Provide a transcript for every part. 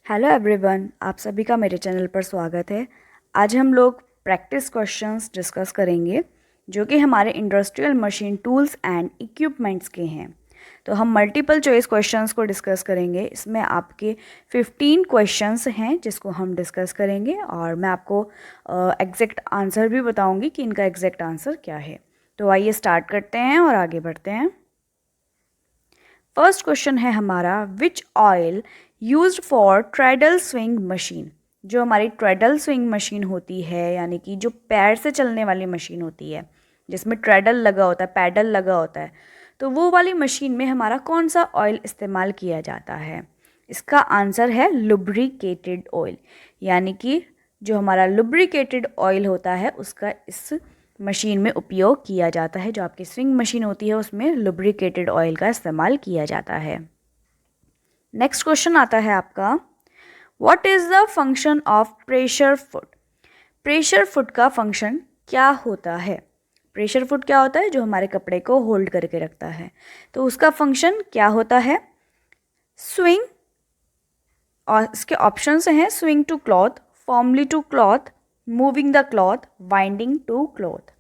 Hello everyone, आप सभी का मेरे चैनल पर स्वागत है। आज हम लोग प्रैक्टिस क्वेश्चंस डिस्कस करेंगे जो कि हमारे industrial machine tools and equipments के हैं। तो हम मल्टीपल चॉइस क्वेश्चंस को डिस्कस करेंगे। इसमें आपके 15 क्वेश्चंस हैं जिसको हम डिस्कस करेंगे और मैं आपको एग्जैक्ट आंसर भी बताऊंगी कि इनका एग्जैक्ट आंसर क्या है। तो आइए स्टार्ट करते हैं और आगे बढ़ते हैं। फर्स्ट क्वेश्चन है हमारा, which oil used for treadle sewing machine. जो हमारी ट्रेडल स्विंग मशीन होती है, यानी कि जो पैर से चलने वाली मशीन होती है जिसमें ट्रेडल लगा होता है, पैडल लगा होता है, तो वो वाली मशीन में हमारा कौन सा ऑयल इस्तेमाल किया जाता है? इसका आंसर है लुब्रिकेटेड ऑयल, यानी कि जो हमारा लुब्रिकेटेड ऑयल होता है उसका इस मशीन में उपयोग किया जाता है। जो आपकी स्विंग मशीन होती है उसमें लुब्रिकेटेड ऑयल का इस्तेमाल किया जाता है। नेक्स्ट क्वेश्चन आता है आपका, what is the function of pressure foot. Pressure foot का फंक्शन क्या होता है? प्रेशर फुट क्या होता है? जो हमारे कपड़े को होल्ड करके रखता है, तो उसका फंक्शन क्या होता है? स्विंग, और इसके ऑप्शंस हैं sewing to cloth, firmly to cloth, moving the cloth, winding to cloth.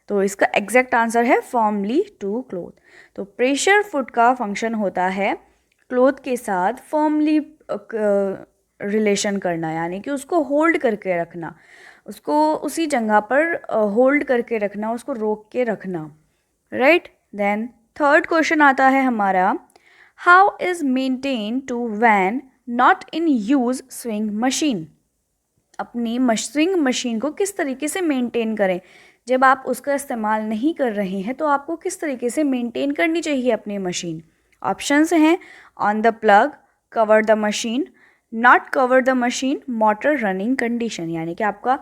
तो इसका एग्जैक्ट आंसर है फॉर्मली टू क्लोथ। तो प्रेशर फुट का फंक्शन होता है क्लोथ के साथ फॉर्मली रिलेशन करना, यानी कि उसको होल्ड करके रखना, उसको उसी जगह पर होल्ड करके रखना, उसको रोक के रखना। राइट। देन थर्ड क्वेश्चन आता है हमारा, how is maintain to when not in use sewing machine. अपनी स्विंग मशीन को किस तरीके से मेंटेन करें? जब आप उसका इस्तेमाल नहीं कर रहे हैं तो आपको किस तरीके से मेंटेन करनी चाहिए अपनी मशीन? ऑप्शंस हैं on the plug, cover the machine, not cover the machine, motor running condition. यानी कि आपका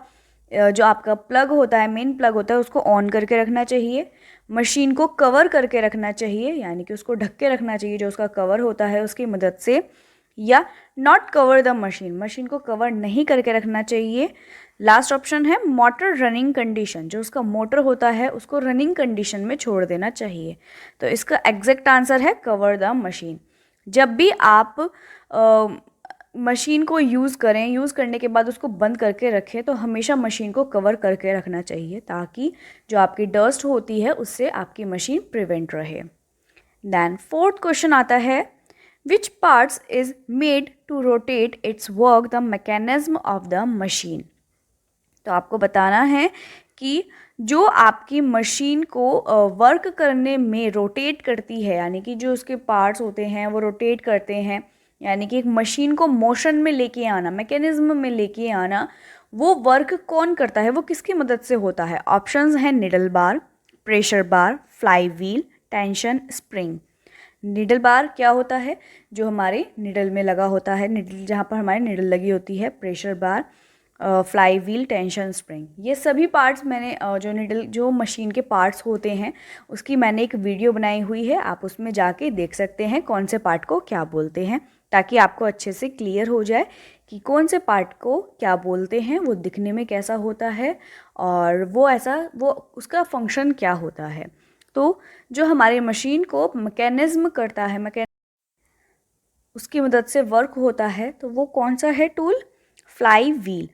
जो आपका प्लग होता है, मेन प्लग होता है, उसको ऑन करके रखना चाहिए, मशीन को कवर करके रखना चाहिए, यानी कि उसको ढक के रखना चाहिए जो उसका कवर होता है उसकी मदद से, या not cover the machine, machine को कवर नहीं करके रखना चाहिए। लास्ट ऑप्शन है मोटर रनिंग कंडीशन, जो उसका मोटर होता है उसको रनिंग कंडीशन में छोड़ देना चाहिए। तो इसका एग्जैक्ट आंसर है कवर द मशीन। जब भी आप मशीन को यूज़ करें, यूज़ करने के बाद उसको बंद करके रखें, तो हमेशा मशीन को कवर करके रखना चाहिए ताकि जो आपकी डस्ट होती है उससे आपकी मशीन प्रिवेंट रहे। देन फोर्थ क्वेश्चन आता है, which parts is made to rotate its work the mechanism of the machine। तो आपको बताना है कि जो आपकी मशीन को वर्क करने में रोटेट करती है, यानी कि जो उसके पार्ट्स होते हैं वो रोटेट करते हैं, यानी कि एक मशीन को मोशन में लेके आना, मैकेनिज्म में लेके आना, वो वर्क कौन करता है, वो किसकी मदद से होता है? ऑप्शंस हैं needle bar, pressure bar, fly wheel, tension spring. Needle bar क्या होता है? जो हमारे निडल में लगा होता है, निडल जहाँ पर हमारी निडल लगी होती है। Pressure bar, fly wheel, tension spring, ये सभी पार्ट्स मैंने जो निडल, जो मशीन के पार्ट्स होते हैं उसकी मैंने एक वीडियो बनाई हुई है, आप उसमें जाके देख सकते हैं कौन से पार्ट को क्या बोलते हैं, ताकि आपको अच्छे से क्लियर हो जाए कि कौन से पार्ट को क्या बोलते हैं, वो दिखने में कैसा होता है और वो उसका फंक्शन क्या होता है। तो जो हमारी मशीन को मैकेनिज्म करता है, उसकी मदद से वर्क होता है, तो वो कौन सा है tool? Fly wheel.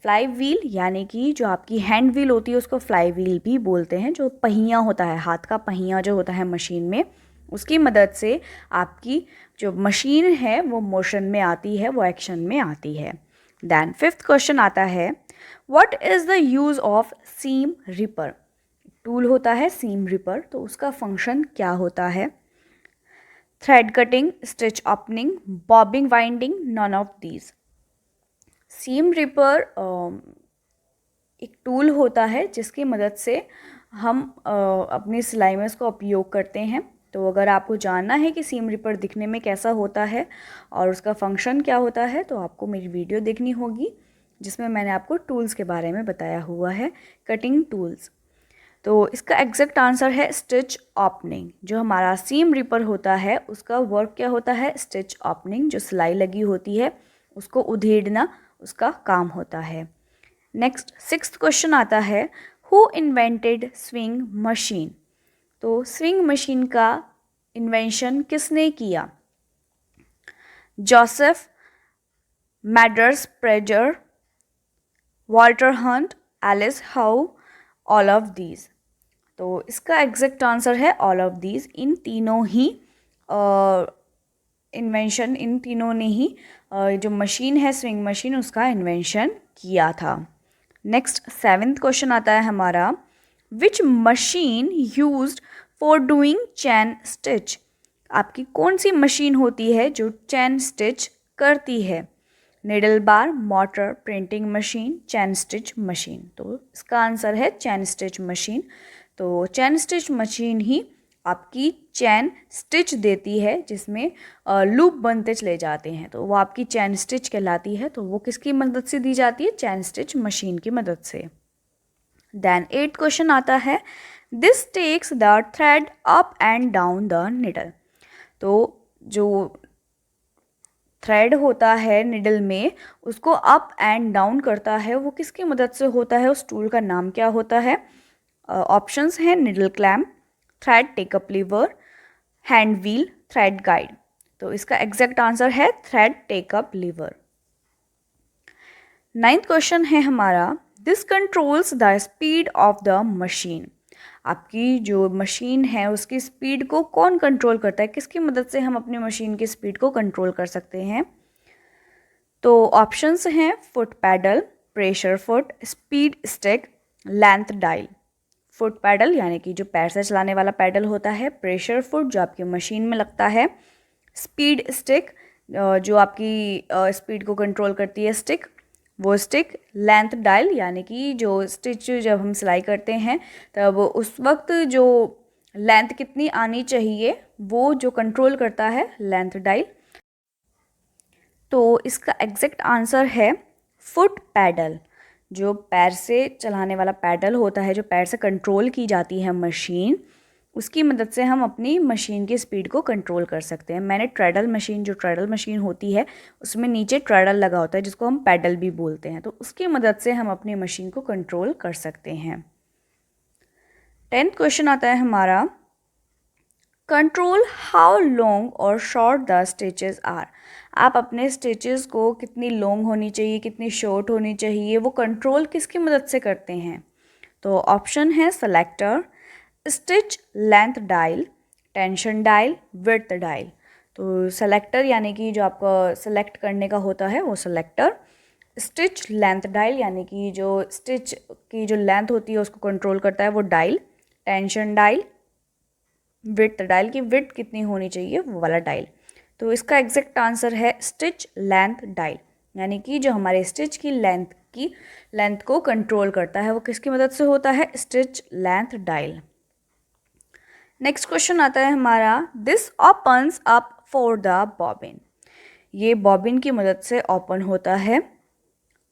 Fly wheel यानी कि जो आपकी हैंड व्हील होती है उसको फ्लाई व्हील भी बोलते हैं। जो पहिया होता है, हाथ का पहिया जो होता है मशीन में, उसकी मदद से आपकी जो मशीन है वो मोशन में आती है, वो एक्शन में आती है। देन फिफ्थ क्वेश्चन आता है, what is the use of seam ripper. Tool होता है सीम रिपर, तो उसका फंक्शन क्या होता है? Thread cutting, stitch opening, bobbin, winding, none of these. Seam ripper एक टूल होता है जिसकी मदद से हम अपनी सिलाई में उसका उपयोग करते हैं। तो अगर आपको जानना है कि सीम रिपर दिखने में कैसा होता है और उसका फंक्शन क्या होता है, तो आपको मेरी वीडियो देखनी होगी जिसमें मैंने आपको टूल्स के बारे में बताया हुआ है, कटिंग टूल्स। तो इसका एग्जैक्ट आंसर है स्टिच ओपनिंग। जो हमारा सीम रिपर होता है उसका वर्क क्या होता है? Stitch opening. जो सिलाई लगी होती है उसको उधेड़ना उसका काम होता है। नेक्स्ट सिक्स्थ क्वेश्चन आता है, हु इन्वेंटेड स्विंग मशीन। तो स्विंग मशीन का इन्वेंशन किसने किया? Joseph Madersperger, Walter Hunt, Elias Howe, all of these. तो इसका एग्जैक्ट आंसर है ऑल ऑफ दीज। इन तीनों ही इन्वेंशन, इन तीनों ने ही जो मशीन है स्विंग मशीन उसका इन्वेंशन किया था। नेक्स्ट 7th क्वेश्चन आता है हमारा, विच machine used for doing chain stitch. आपकी कौन सी मशीन होती है जो चैन स्टिच करती है? Needle bar, motor, printing machine, chain stitch machine. तो इसका आंसर है चैन स्टिच मशीन। तो चैन स्टिच मशीन ही आपकी चैन स्टिच देती है, जिसमें लूप बनते चले जाते हैं, तो वो आपकी चैन स्टिच कहलाती है। तो वो किसकी मदद से दी जाती है? चैन स्टिच मशीन की मदद से। देन 8th क्वेश्चन आता है, this takes the thread up and down the needle. तो जो थ्रेड होता है निडल में, उसको अप एंड डाउन करता है, वो किसकी मदद से होता है? उस टूल का नाम क्या होता है? ऑप्शंस हैं needle clamp, thread take up liver, hand wheel, thread guide. तो इसका एग्जैक्ट आंसर है thread take up liver. 9th question है हमारा, this controls the speed of the machine. आपकी जो मशीन है उसकी स्पीड को कौन कंट्रोल करता है? किसकी मदद से हम अपनी मशीन की स्पीड को कंट्रोल कर सकते हैं? तो ऑप्शंस हैं foot pedal, pressure foot, speed stick, length dial. Foot pedal यानी कि जो पैर से चलाने वाला पैडल होता है, प्रेशर फुट जो आपकी मशीन में लगता है, स्पीड स्टिक जो आपकी स्पीड को कंट्रोल करती है स्टिक, वो स्टिक, लेंथ डायल यानी कि जो स्टिच जब हम सिलाई करते हैं तब उस वक्त जो लेंथ कितनी आनी चाहिए वो जो कंट्रोल करता है लेंथ डायल। तो इसका एग्जैक्ट आंसर है फुट पैडल। जो पैर से चलाने वाला पैडल होता है, जो पैर से कंट्रोल की जाती है मशीन, उसकी मदद से हम अपनी मशीन की स्पीड को कंट्रोल कर सकते हैं। मैंने ट्रेडल मशीन, जो ट्रेडल मशीन होती है उसमें नीचे ट्रेडल लगा होता है जिसको हम पैडल भी बोलते हैं, तो उसकी मदद से हम अपनी मशीन को कंट्रोल कर सकते हैं। 10th क्वेश्चन आता है हमारा, कंट्रोल हाउ लॉन्ग और शॉर्ट द स्टिचेस आर। आप अपने स्टिचेस को कितनी लॉन्ग होनी चाहिए, कितनी शॉर्ट होनी चाहिए, वो कंट्रोल किसकी मदद से करते हैं? तो ऑप्शन है selector, stitch length dial, tension dial, width dial. तो सेलेक्टर यानी कि जो आपका सेलेक्ट करने का होता है वो सेलेक्टर, स्टिच लेंथ डायल यानी कि जो स्टिच की जो लेंथ होती है उसको कंट्रोल करता है वो dial, tension dial, width dial की विड्थ कितनी होनी चाहिए वो वाला डायल। तो इसका एग्जैक्ट आंसर है स्टिच लेंथ डायल, यानी कि जो हमारे स्टिच की लेंथ को कंट्रोल करता है वो किसकी मदद से होता है? Stitch length dial. Next question आता है हमारा, this opens up for the bobbin. ये बॉबिन की मदद से ओपन होता है।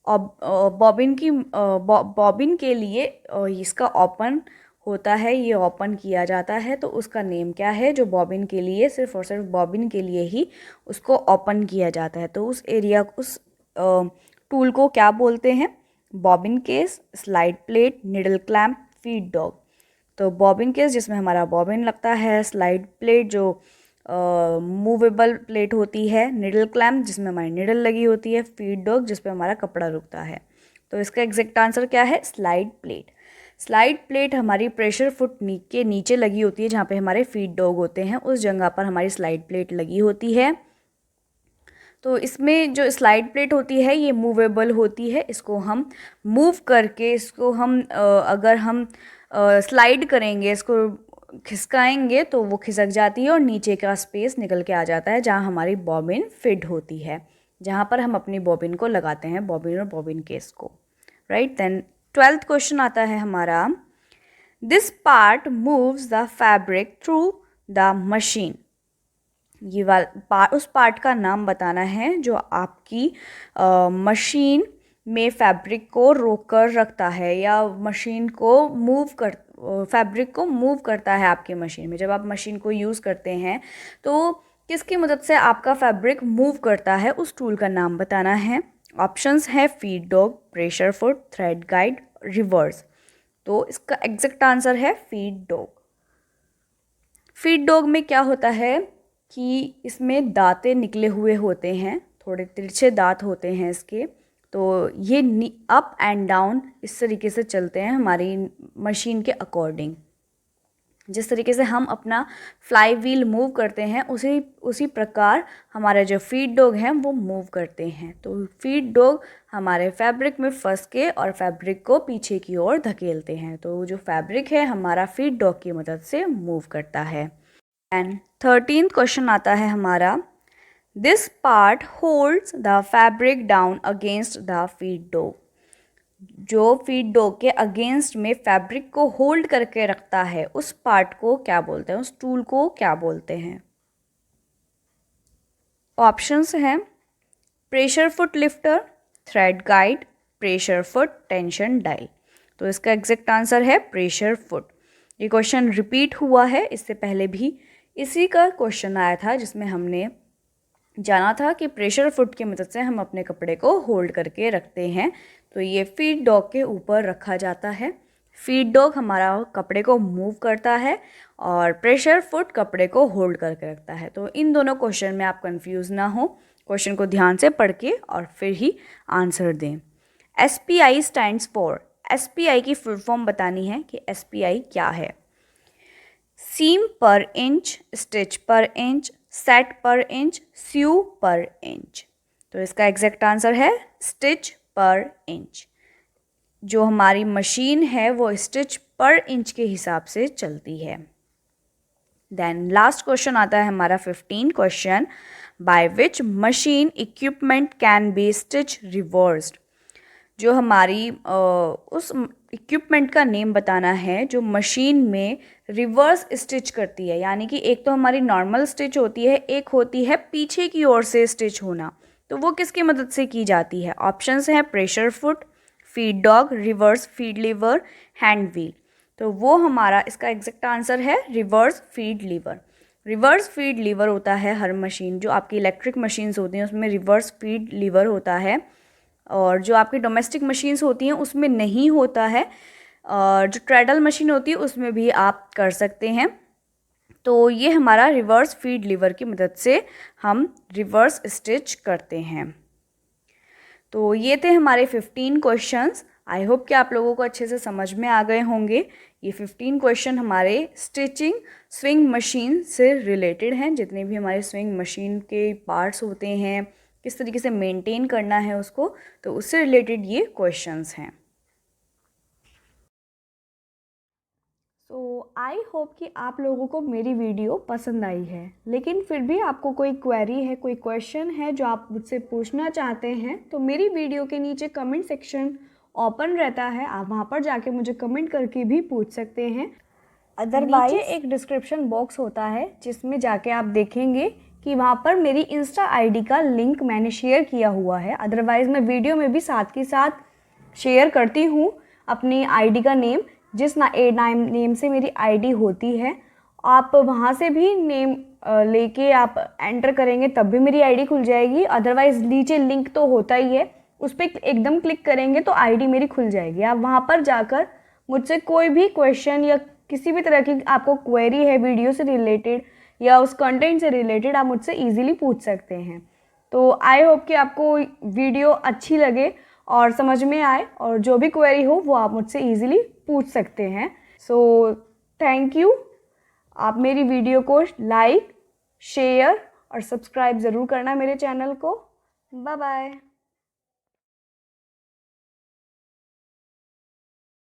बॉबिन के लिए इसका ओपन होता है, ये ओपन किया जाता है, तो उसका नेम क्या है? जो बॉबिन के लिए सिर्फ और सिर्फ बॉबिन के लिए ही उसको ओपन किया जाता है, तो उस एरिया, उस टूल को क्या बोलते हैं? Bobbin case, slide plate, needle clamp, feed dog. तो बॉबिन केस जिसमें हमारा बॉबिन लगता है, स्लाइड प्लेट जो मूवेबल प्लेट होती है, निडल क्लैम्प जिसमें हमारी निडल लगी होती है, फीड डॉग जिस पे हमारा कपड़ा रुकता है। तो इसका एग्जैक्ट आंसर क्या है? Slide plate. स्लाइड प्लेट हमारी प्रेशर फुट के नीचे लगी होती है, जहाँ पे हमारे फीड डॉग होते हैं उस जगह पर हमारी स्लाइड प्लेट लगी होती है। तो इसमें जो स्लाइड प्लेट होती है ये मूवेबल होती है, इसको हम मूव करके, इसको हम अगर हम स्लाइड करेंगे, इसको खिसकाएंगे तो वो खिसक जाती है और नीचे का स्पेस निकल के आ जाता है जहाँ हमारी बॉबिन फिट होती है, जहाँ पर हम अपनी बॉबिन को लगाते हैं, बॉबिन और बॉबिन केस को, राइट। देन 12th क्वेश्चन आता है हमारा, this part moves the fabric through the machine. ये उस पार्ट का नाम बताना है जो आपकी मशीन में फैब्रिक को रोक कर रखता है या मशीन को फैब्रिक को मूव करता है आपकी मशीन में। जब आप मशीन को यूज़ करते हैं तो किसकी मदद से आपका फैब्रिक मूव करता है, उस टूल का नाम बताना है। ऑप्शंस है feed dog, pressure foot, thread guide, reverse. तो इसका एग्जैक्ट आंसर है फीड डॉग। फीड डॉग में क्या होता है कि इसमें दांते निकले हुए होते हैं, थोड़े तिरछे दांत होते हैं इसके, तो ये अप एंड डाउन इस तरीके से चलते हैं हमारी मशीन के अकॉर्डिंग। जिस तरीके से हम अपना फ्लाई व्हील मूव करते हैं उसी प्रकार हमारे जो फीड डॉग हैं वो मूव करते हैं। तो फीड डॉग हमारे फैब्रिक में फंस के और फैब्रिक को पीछे की ओर धकेलते हैं। तो जो फैब्रिक है हमारा फीड डॉग की मदद से मूव करता है। एंड 13th क्वेश्चन आता है हमारा, this part holds the fabric down against the feed dog. जो फीड डॉग के अगेंस्ट में फैब्रिक को होल्ड करके रखता है उस पार्ट को क्या बोलते हैं, उस टूल को क्या बोलते हैं? ऑप्शंस हैं pressure foot lifter, thread guide, pressure foot, tension dial. तो इसका एग्जैक्ट आंसर है प्रेशर फुट। ये क्वेश्चन रिपीट हुआ है, इससे पहले भी इसी का क्वेश्चन आया था जिसमें हमने जाना था कि प्रेशर फुट की मदद से हम अपने कपड़े को होल्ड करके रखते हैं। तो ये फीड डॉग के ऊपर रखा जाता है। फीड डॉग हमारा कपड़े को मूव करता है और प्रेशर फुट कपड़े को होल्ड करके रखता है। तो इन दोनों क्वेश्चन में आप कंफ्यूज ना हो, क्वेश्चन को ध्यान से पढ़ के और फिर ही आंसर दें। SPI स्टैंड्स फॉर, SPI की फुल फॉर्म बतानी है कि SPI क्या है। सीम पर इंच, स्टिच पर इंच, सेट पर इंच, स्यू पर इंच। तो इसका एग्जैक्ट आंसर है स्टिच पर इंच। जो हमारी मशीन है वो स्टिच पर इंच के हिसाब से चलती है। देन लास्ट क्वेश्चन आता है हमारा 15 question, by which machine equipment can be stitch reversed. जो हमारी उस इक्विपमेंट का नेम बताना है जो मशीन में रिवर्स स्टिच करती है। यानी कि एक तो हमारी नॉर्मल स्टिच होती है, एक होती है पीछे की ओर से स्टिच होना। तो वो किसकी मदद से की जाती है? ऑप्शंस हैं pressure foot, feed dog, reverse feed lever, hand wheel. तो वो हमारा इसका एग्जैक्ट आंसर है reverse feed lever. Reverse feed lever होता है हर मशीन, जो आपकी इलेक्ट्रिक मशीन्स होती हैं उसमें रिवर्स फीड लीवर होता है, और जो आपकी डोमेस्टिक मशीन्स होती हैं उसमें नहीं होता है। और जो ट्रेडल मशीन होती है उसमें भी आप कर सकते हैं। तो ये हमारा रिवर्स फीड लीवर की मदद से हम रिवर्स स्टिच करते हैं। तो ये थे हमारे 15 क्वेश्चंस। आई होप कि आप लोगों को अच्छे से समझ में आ गए होंगे। ये 15 क्वेश्चन हमारे स्टिचिंग स्विंग मशीन से रिलेटेड हैं। जितने भी हमारे स्विंग मशीन के पार्ट्स होते हैं, किस तरीके से मेंटेन करना है उसको, तो उससे रिलेटेड ये क्वेश्चंस हैं। सो आई होप कि आप लोगों को मेरी वीडियो पसंद आई है। लेकिन फिर भी आपको कोई क्वेरी है, कोई क्वेश्चन है जो आप मुझसे पूछना चाहते हैं, तो मेरी वीडियो के नीचे कमेंट सेक्शन ओपन रहता है, आप वहाँ पर जाके मुझे कमेंट करके भी पूछ सकते हैं। अदरवाइज नीचे एक डिस्क्रिप्शन बॉक्स होता है जिसमें जाके आप देखेंगे कि वहाँ पर मेरी इंस्टा आईडी का लिंक मैंने शेयर किया हुआ है। अदरवाइज़ मैं वीडियो में भी साथ के साथ शेयर करती हूँ अपनी आईडी का नेम, जिस नेम से मेरी आईडी होती है। आप वहाँ से भी नेम लेके आप एंटर करेंगे तब भी मेरी आईडी खुल जाएगी। अदरवाइज़ नीचे लिंक तो होता ही है, उस पर एकदम क्लिक करेंगे तो आईडी मेरी खुल जाएगी। आप वहाँ पर जाकर मुझसे कोई भी क्वेश्चन या किसी भी तरह की आपको क्वेरी है वीडियो से रिलेटेड या उस कंटेंट से रिलेटेड, आप मुझसे इजीली पूछ सकते हैं। तो आई होप कि आपको वीडियो अच्छी लगे और समझ में आए, और जो भी क्वेरी हो वो आप मुझसे इजीली पूछ सकते हैं। So thank you. आप मेरी वीडियो को लाइक, शेयर और सब्सक्राइब ज़रूर करना मेरे चैनल को। Bye bye.